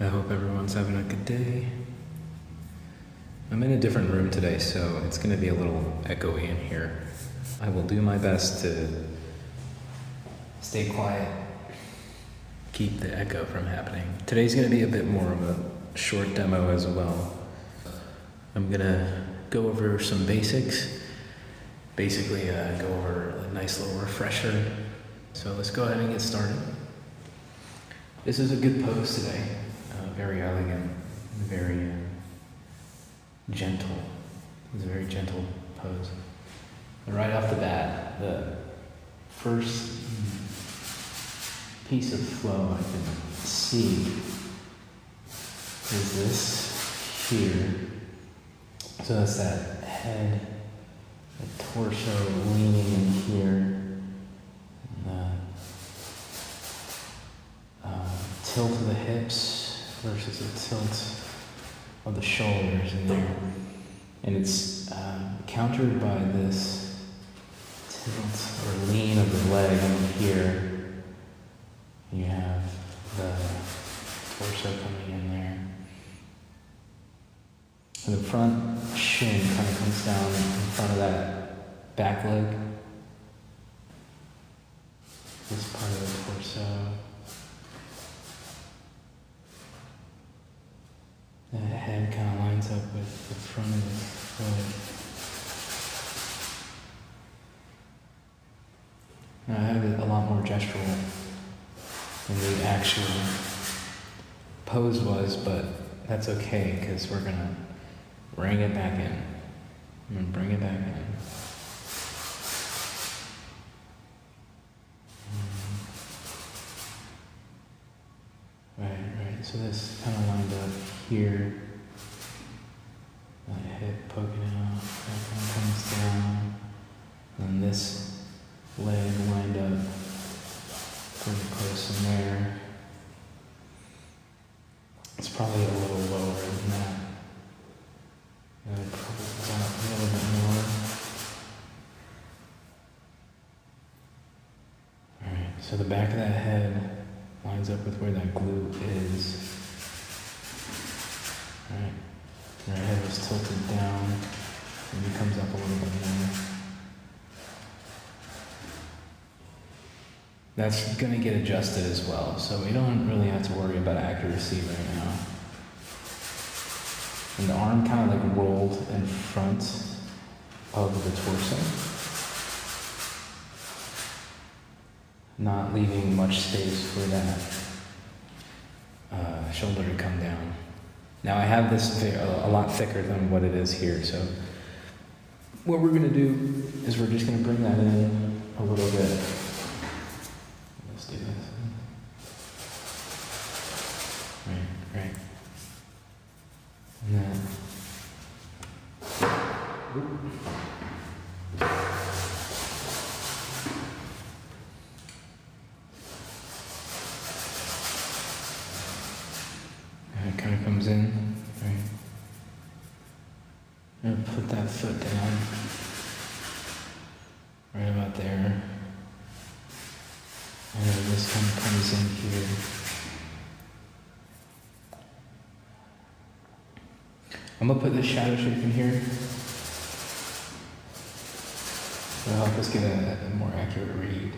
I hope everyone's having a good day. I'm in a different room today, so it's going to be a little echoey in here. I will do my best to stay quiet, keep the echo from happening. Today's going to be a bit more of a short demo as well. I'm going to go over some basics, basically go over a nice little refresher. So let's go ahead and get started. This is a good pose today. Very elegant, very gentle. It's a very gentle pose. And right off the bat, the first piece of flow I can see is this here. So that's that head, the torso leaning in here, and the tilt of the hips versus the tilt of the shoulders in there. And it's countered by this tilt or lean of the leg in here. You have the torso coming in there. And the front shin kind of comes down in front of that back leg. This part of the torso. The head kind of lines up with the front of the foot. Now I have it a lot more gestural than the actual pose was, but that's okay because we're gonna bring it back in. I'm gonna bring it back in. Right. So this kind of lined up here. That hip poking out, that kind of comes down. And this leg lined up pretty close in there. It's probably a little lower than that. Probably about a little bit more. Alright, so the back of that head lines up with where that glute is. Alright, your head is tilted down, maybe comes up a little bit more. That's going to get adjusted as well, so we don't really have to worry about accuracy right now. And the arm kind of like rolled in front of the torso, not leaving much space for that shoulder to come down. Now I have this a lot thicker than what it is here, so what we're going to do is we're just going to bring that in a little bit. Let's do this. Right. And then, it kind of comes in, right? And put that foot down, right about there. And then this kind of comes in here. I'm gonna put this shadow shape in here. It'll help us get a more accurate read.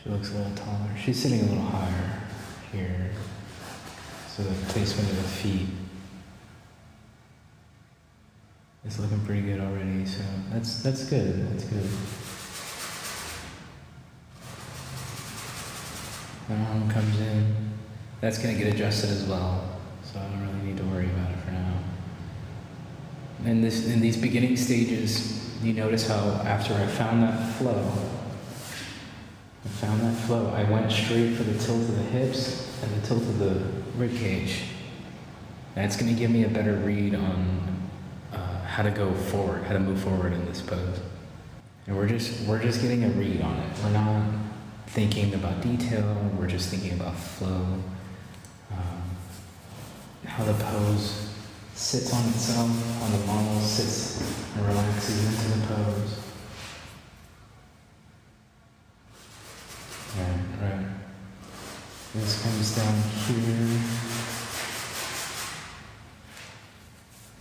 She looks a little taller. She's sitting a little higher here. So the placement of the feet is looking pretty good already. So that's good. That's good. The arm comes in. That's going to get adjusted as well. So I don't really need to worry about it for now. In these beginning stages, you notice how after I found that flow, I went straight for the tilt of the hips and the tilt of the rib cage. That's going to give me a better read on how to go forward, how to move forward in this pose. And we're just getting a read on it. We're not thinking about detail. We're just thinking about flow, how the pose sits on itself, how the model sits and relaxes into the pose. Right. This comes down here.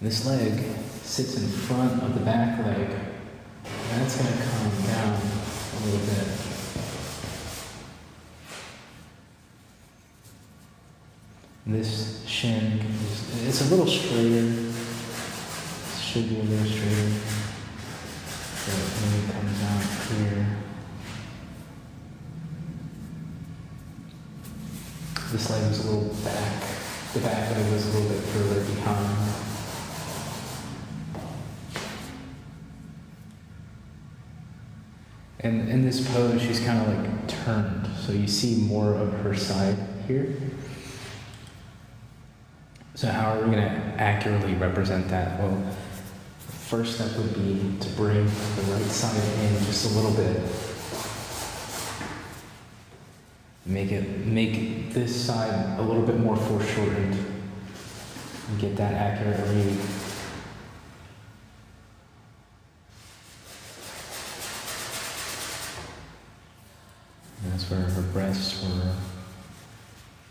This leg sits in front of the back leg. That's going to come down a little bit. This shin, it's a little straighter. It should be a little straighter. So it maybe comes out here. This leg was a little back. The back leg was a little bit further behind. And in this pose, she's kind of like turned. So you see more of her side here. So how are we going to accurately represent that? Well, the first step would be to bring the right side in just a little bit. Make this side a little bit more foreshortened and get that accurate read. And that's where her breasts were.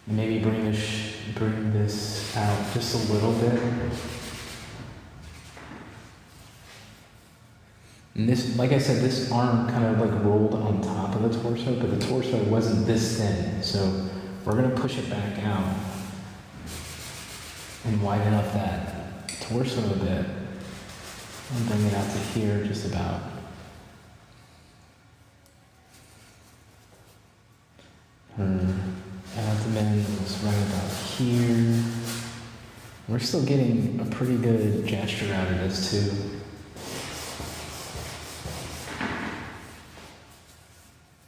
And maybe bring this out just a little bit. And this, like I said, this arm kind of like rolled on top of the torso, but the torso wasn't this thin. So we're gonna push it back out and widen up that torso a bit. And bring it out to here just about. Her abdomen was right about here. We're still getting a pretty good gesture out of this too.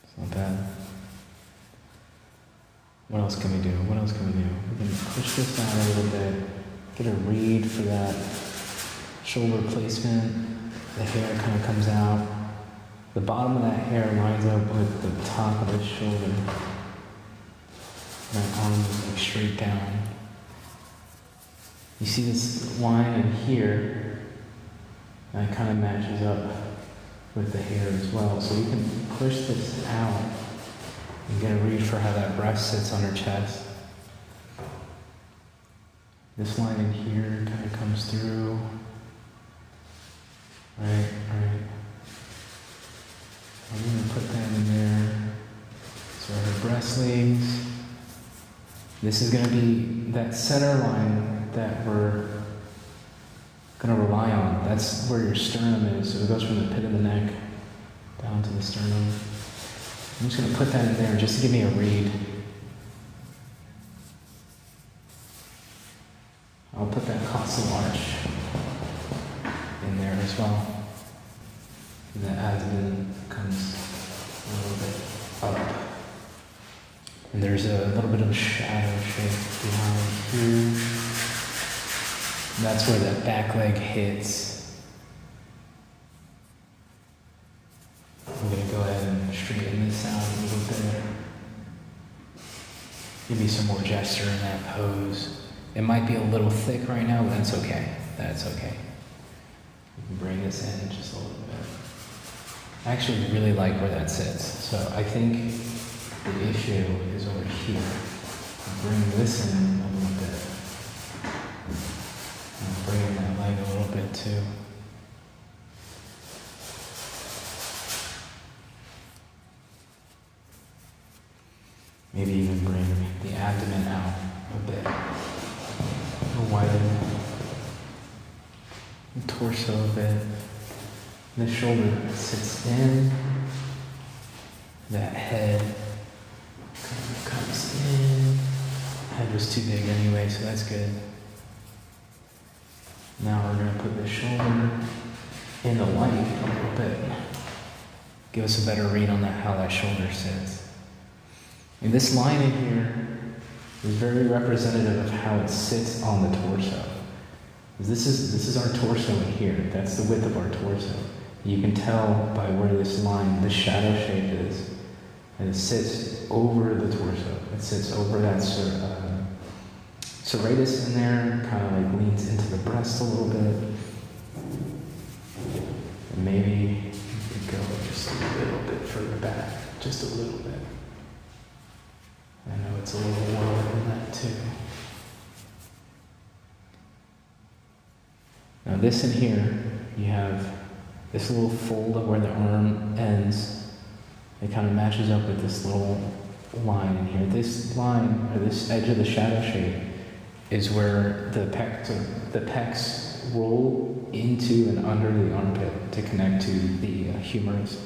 It's not bad. What else can we do? What else can we do? We can push this out a little bit. Get a read for that shoulder placement. The hair kind of comes out. The bottom of that hair lines up with the top of the shoulder. That arm is like straight down. You see this line in here, and it kind of matches up with the hair as well. So you can push this out and get a read for how that breast sits on her chest. This line in here kind of comes through. Right. I'm going to put that in there. So her breast leads. This is going to be that center line that we're going to rely on. That's where your sternum is. So it goes from the pit of the neck down to the sternum. I'm just going to put that in there just to give me a read. I'll put that costal arch in there as well. And the abdomen comes a little bit up. And there's a little bit of a shadow shape behind here. And that's where that back leg hits. I'm going to go ahead and straighten this out a little bit. Give me some more gesture in that pose. It might be a little thick right now, but that's okay. That's okay. You can bring this in just a little bit. I actually really like where that sits. So I think the issue is over here. I'll bring this in a little bit. And bring in that leg a little bit too. Maybe even bring the abdomen out a bit. Widen the torso a bit. The shoulder sits in. That head comes in. Head was too big anyway, so that's good. Now we're going to put the shoulder in the light a little bit. Give us a better read on that, how that shoulder sits. And this line in here is very representative of how it sits on the torso. This is our torso in here. That's the width of our torso. You can tell by where this line, the shadow shape is. And it sits over the torso. It sits over that serratus in there, kind of like leans into the breast a little bit. And maybe you could go just a little bit further back, just a little bit. I know it's a little lower than that too. Now this in here, you have this little fold of where the arm ends. It kind of matches up with this little line in here. This line, or this edge of the shadow shape, is where the pecs roll into and under the armpit to connect to the humerus.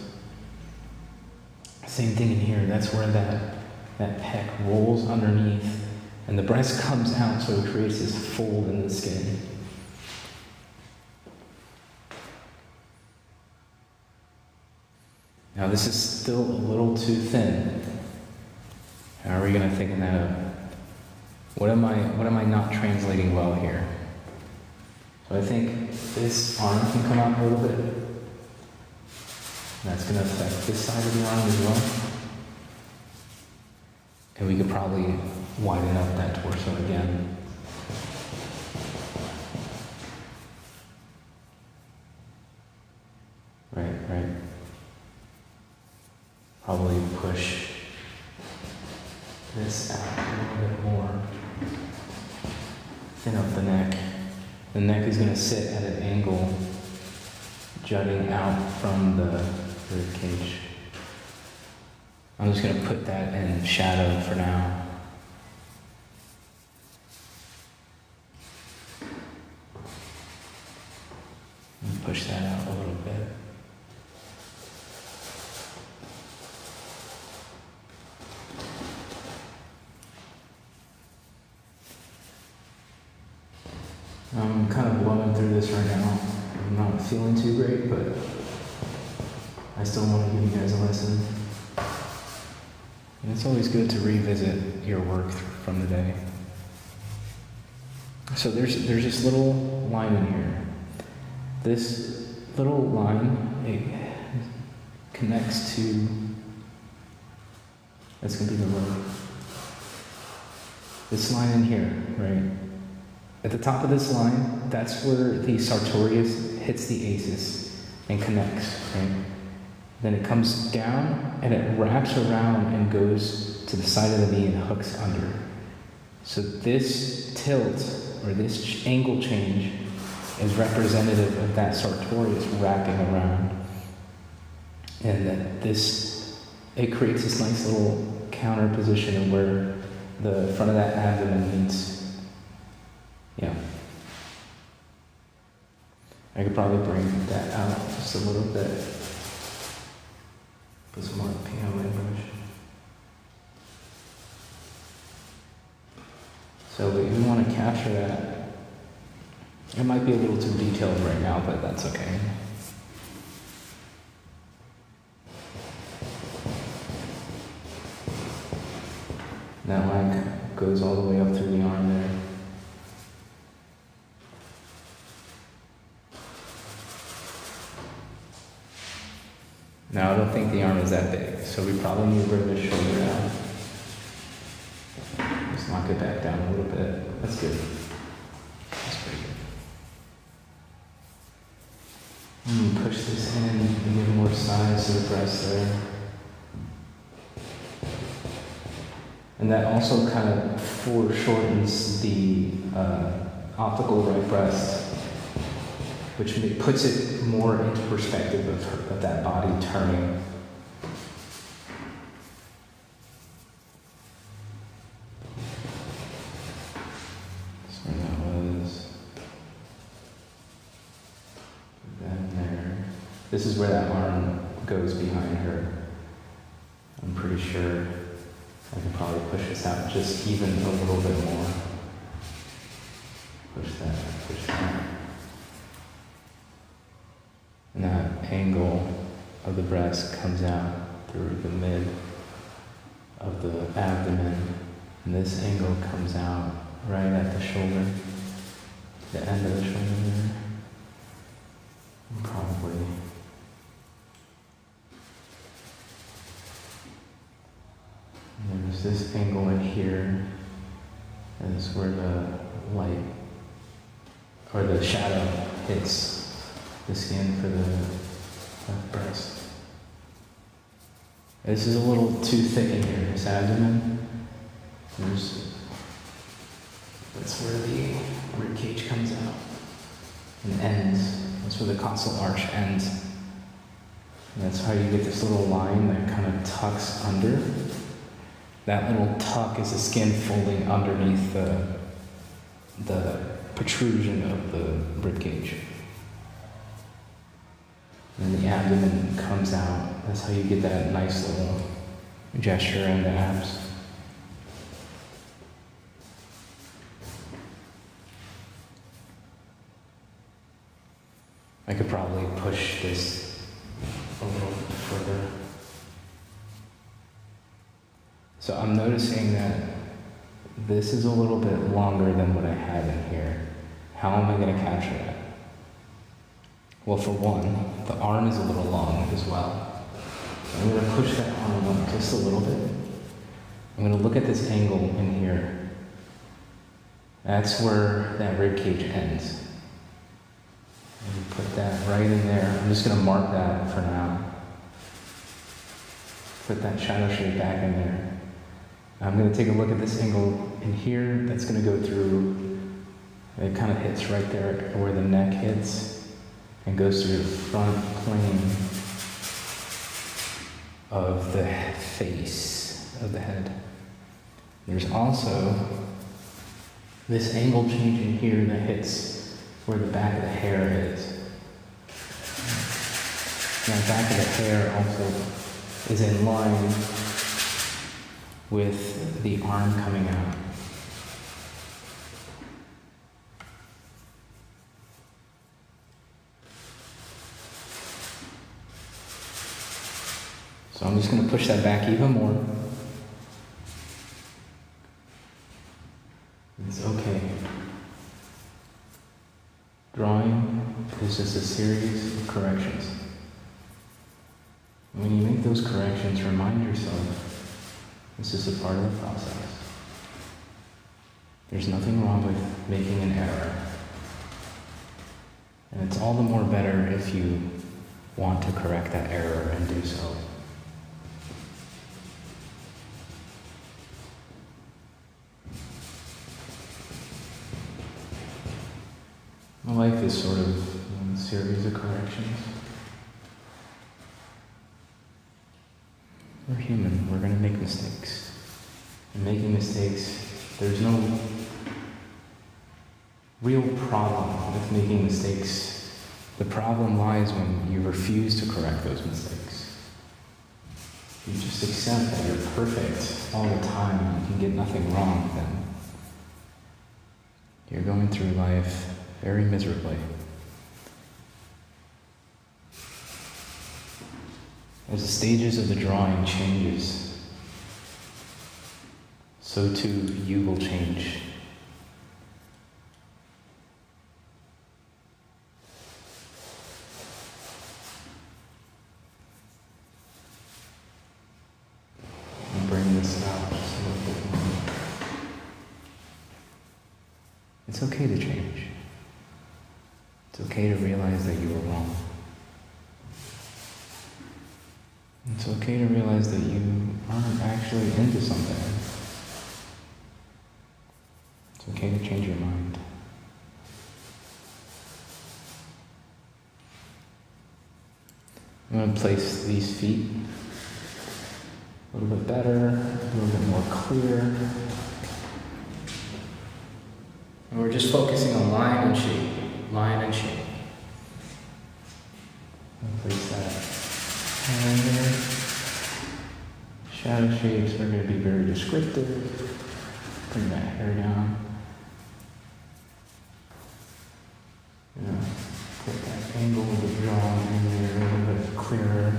Same thing in here. That's where that pec rolls underneath, and the breast comes out, so it creates this fold in the skin. Now this is still a little too thin. How are we going to thicken that up? What am I not translating well here? So I think this arm can come out a little bit. That's going to affect this side of the arm as well. And we could probably widen up that torso again. Right. Probably push this out a little bit more. Thin up the neck. The neck is going to sit at an angle, jutting out from the rib cage. I'm just going to put that in shadow for now. And push that out a little bit. I'm kind of blowing through this right now. I'm not feeling too great, but I still want to give you guys a lesson. And it's always good to revisit your work from the day. So there's this little line in here. This little line, it connects to, that's going to be the word. This line in here, right? At the top of this line, that's where the sartorius hits the aces and connects, right? Then it comes down and it wraps around and goes to the side of the knee and hooks under. So this tilt, or this angle change, is representative of that sartorius wrapping around. And that it creates this nice little counter position of where the front of that abdomen meets. Yeah. I could probably bring that out just a little bit. Put some more paint on my brush. So we want to capture that. It might be a little too detailed right now, but that's okay. That line goes all the way up through the arm there. Now I don't think the arm is that big, so we probably need to bring the shoulder out. Just knock it back down a little bit. That's good. That's pretty good. Push this in and give more size to the breast there. And that also kind of foreshortens the optical right breast, which puts it more into perspective of that body turning. That's where that was. Then there. This is where that arm goes behind her. I'm pretty sure I can probably push this out just even a little bit more. Push that, push that. And that angle of the breast comes out through the mid of the abdomen. And this angle comes out right at the shoulder, the end of the shoulder there. And probably. And there's this angle right here. And this is where the light, or the shadow hits the skin for the left breast. This is a little too thick in here, this abdomen. That's where the rib cage comes out and ends. That's where the costal arch ends. And that's how you get this little line that kind of tucks under. That little tuck is the skin folding underneath the protrusion of the rib cage. And the abdomen comes out. That's how you get that nice little gesture in the abs. I could probably push this a little bit further. So I'm noticing that this is a little bit longer than what I had in here. How am I going to capture that? Well, for one, the arm is a little long as well. So I'm going to push that arm up just a little bit. I'm going to look at this angle in here. That's where that rib cage ends. And put that right in there. I'm just going to mark that for now. Put that shadow shape back in there. I'm going to take a look at this angle in here. That's going to go through, it kind of hits right there where the neck hits and goes through the front plane of the face of the head. There's also this angle change in here that hits where the back of the hair is. Now, the back of the hair also is in line with the arm coming out. So I'm just going to push that back even more. It's okay. Drawing is just a series of corrections. When you make those corrections, remind yourself this is a part of the process. There's nothing wrong with making an error. And it's all the more better if you want to correct that error and do so. Life is sort of a series of corrections. We're human, we're going to make mistakes. And making mistakes, there's no real problem with making mistakes. The problem lies when you refuse to correct those mistakes. You just accept that you're perfect all the time and you can get nothing wrong, then you're going through life very miserably. As the stages of the drawing changes, so too you will change. And bring this out just a little bit more. It's okay to change. It's okay to realize that you were wrong. It's okay to realize that you aren't actually into something. It's okay to change your mind. I'm going to place these feet a little bit better, a little bit more clear. And we're just focusing on line and shape. Line and shape. And place that hand there. Shadow shapes are going to be very descriptive. Bring that hair down. Put that angle of the jaw in there a little bit clearer.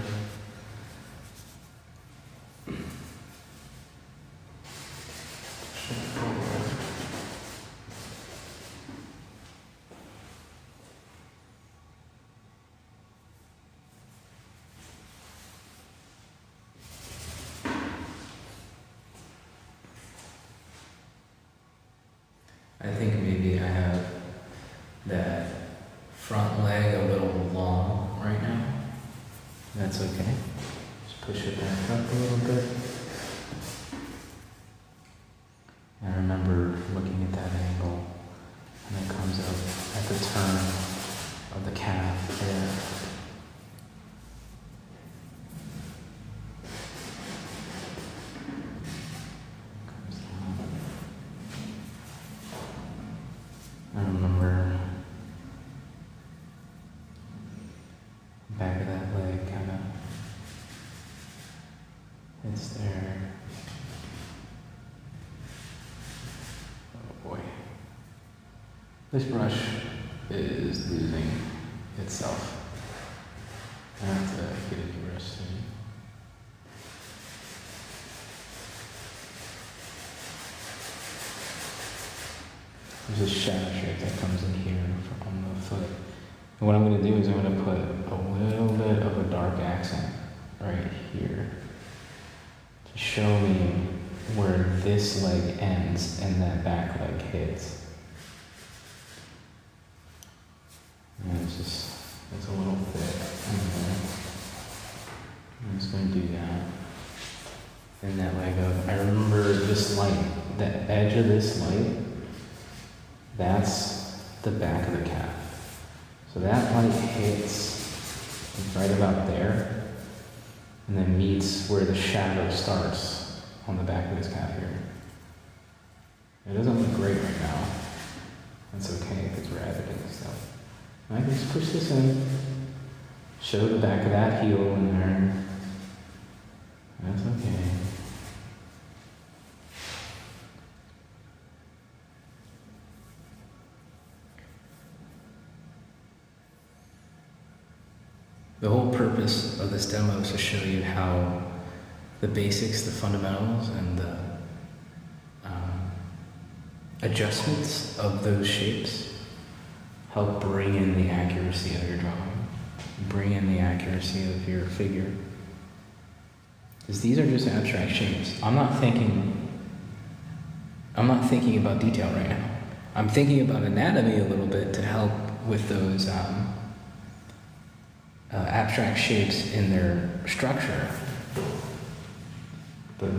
I think maybe I have that front leg a little long right now. That's okay. Just push it back up a little bit. And I remember looking at that angle, and it comes up at the turn of the calf there. Comes down. I remember the back of that leg kind of hits there. Oh boy. This brush is losing itself. I have to get a new brush soon. There's a shadow shape that comes in here on the foot. And what I'm going to do is I'm going to put a little bit of a dark accent right here to show me where this leg ends and that back leg hits. And it's a little thick in there. I'm just going to do that. And that leg up. I remember this light, the edge of this light, that's the back of the calf. So that light hits right about there and then meets where the shadow starts on the back of his calf here. It doesn't look great right now. That's okay because we're editing stuff. I can just push this in, show the back of that heel in there. That's okay. The whole purpose of this demo is to show you how the basics, the fundamentals, and the adjustments of those shapes help bring in the accuracy of your drawing, bring in the accuracy of your figure. Because these are just abstract shapes. I'm not thinking about detail right now. I'm thinking about anatomy a little bit to help with those abstract shapes in their structure, but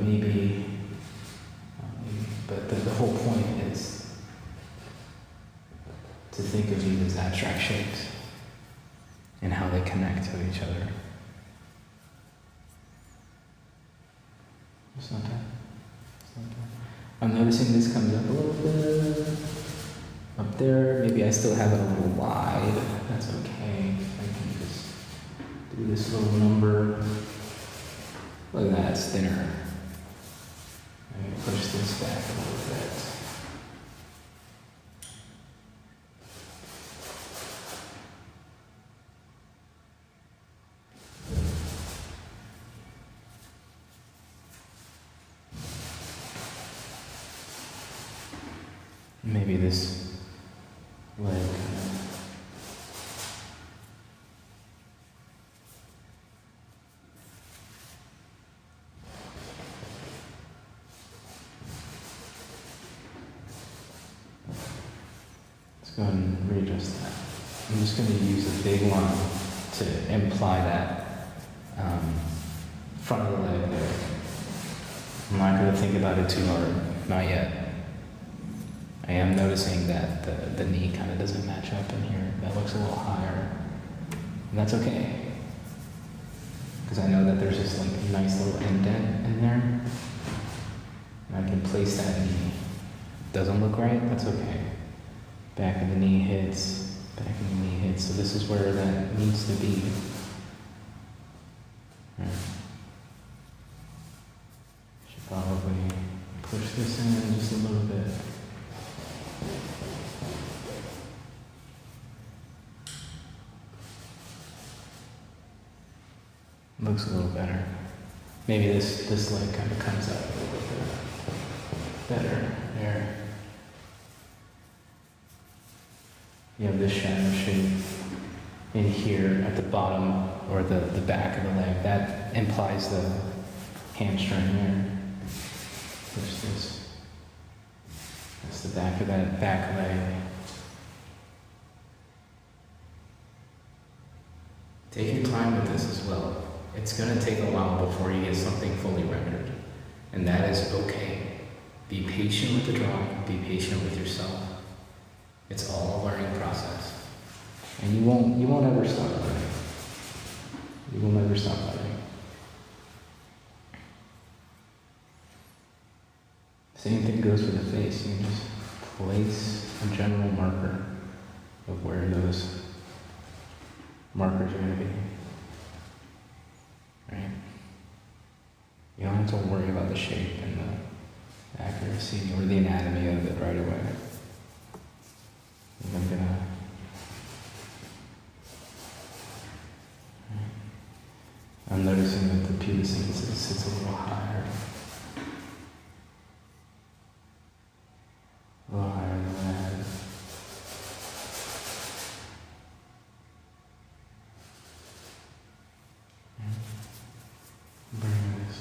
the whole point is to think of these as abstract shapes and how they connect to each other. It's not bad. I'm noticing this comes up a little bit up there. Maybe I still have it a little wide. That's okay. I can just do this little number. Look at that, it's thinner. Maybe push this back a little bit. Maybe this leg let's go ahead and readjust that. I'm just going to use a big line to imply that front of the leg there. I'm not going to think about it too hard, not yet. I am noticing that the knee kind of doesn't match up in here. That looks a little higher. And that's okay. Because I know that there's this like nice little indent in there. And I can place that knee. Doesn't look right? That's okay. Back of the knee hits. Back of the knee hits. So this is where that needs to be. Right. Should probably push this in just a little bit. Looks a little better. Maybe this leg kind of comes up a little bit better there. You have this shadow shape in here at the bottom or the back of the leg. That implies the hamstring there. Push this. That's the back of that back leg. Take your time with this as well. It's going to take a while before you get something fully rendered, and that is okay. Be patient with the drawing, be patient with yourself. It's all a learning process. And you won't ever stop learning. You will never stop learning. Same thing goes for the face. You can just place a general marker of where those markers are going to be. Right? You don't have to worry about the shape and the accuracy or the anatomy of it right away. I'm noticing that the pubescence sits a little higher. A little higher than the head. Bring this.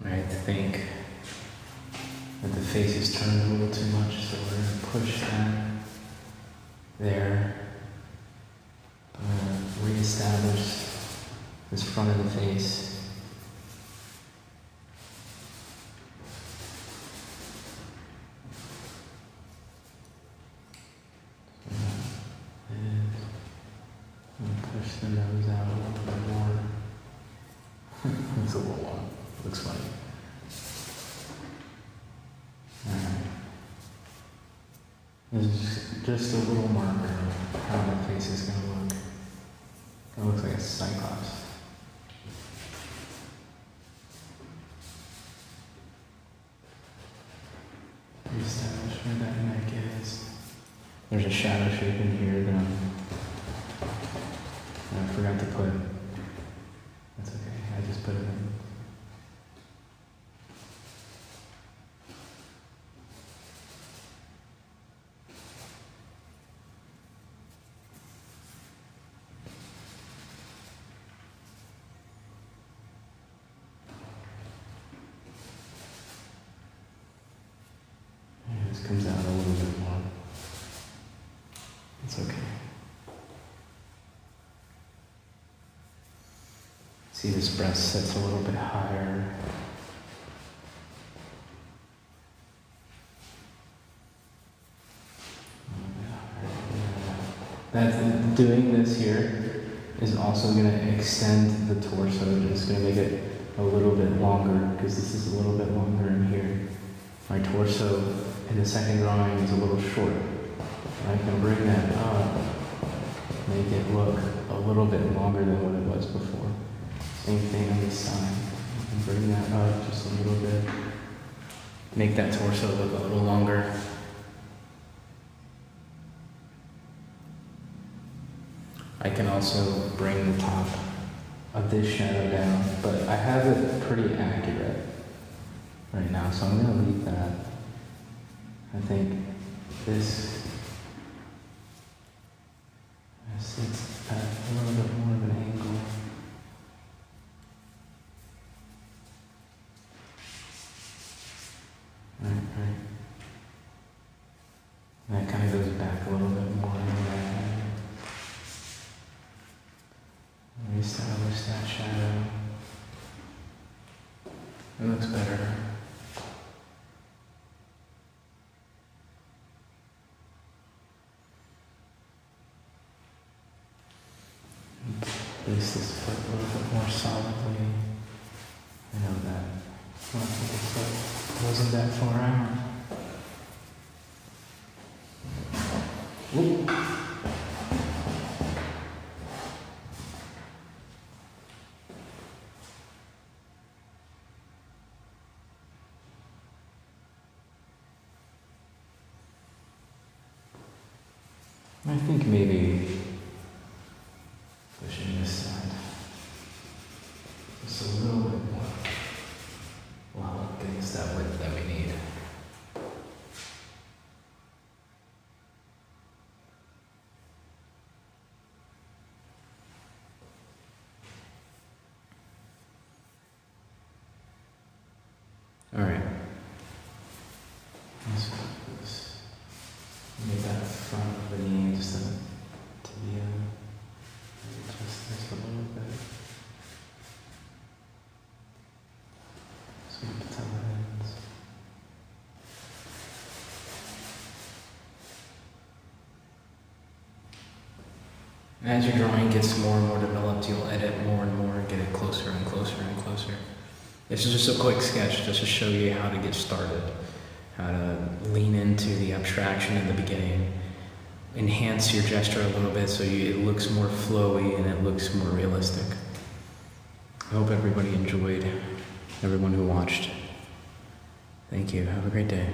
Right, I think that the face is turned a little too much, so we're going to push that there. I'm going to reestablish this front of the face. Push the nose out a little bit more. It's a little long. Looks funny. Alright. This is just a little marker of how the face is going to look. It looks like a cyclops. Reestablish where that neck is. There's a shadow shape in here that I forgot to put. That's okay, I just put it in. This comes out a little bit more. It's okay. See, this breast sits a little bit higher. Doing this here is also going to extend the torso. It's going to make it a little bit longer because this is a little bit longer in here. My torso in the second drawing is a little short. I can bring that up, make it look a little bit longer than what it was before. Same thing on this side. I can bring that up just a little bit. Make that torso look a little longer. I can also bring the top of this shadow down, but I have it pretty accurate right now, so I'm going to leave that. I think this sits at a little bit more of an angle. Right. That kind of goes back a little bit more. Reestablish that shadow. It looks better. Place this foot a little bit more solidly. I know that. Well, the foot wasn't that far out. Whoop. I think maybe pushing this side just a little bit more will help get us that width that we need. As your drawing gets more and more developed, you'll edit more and more and get it closer and closer and closer. This is just a quick sketch just to show you how to get started, how to lean into the abstraction in the beginning, enhance your gesture a little bit so it looks more flowy and it looks more realistic. I hope everybody enjoyed, everyone who watched. Thank you. Have a great day.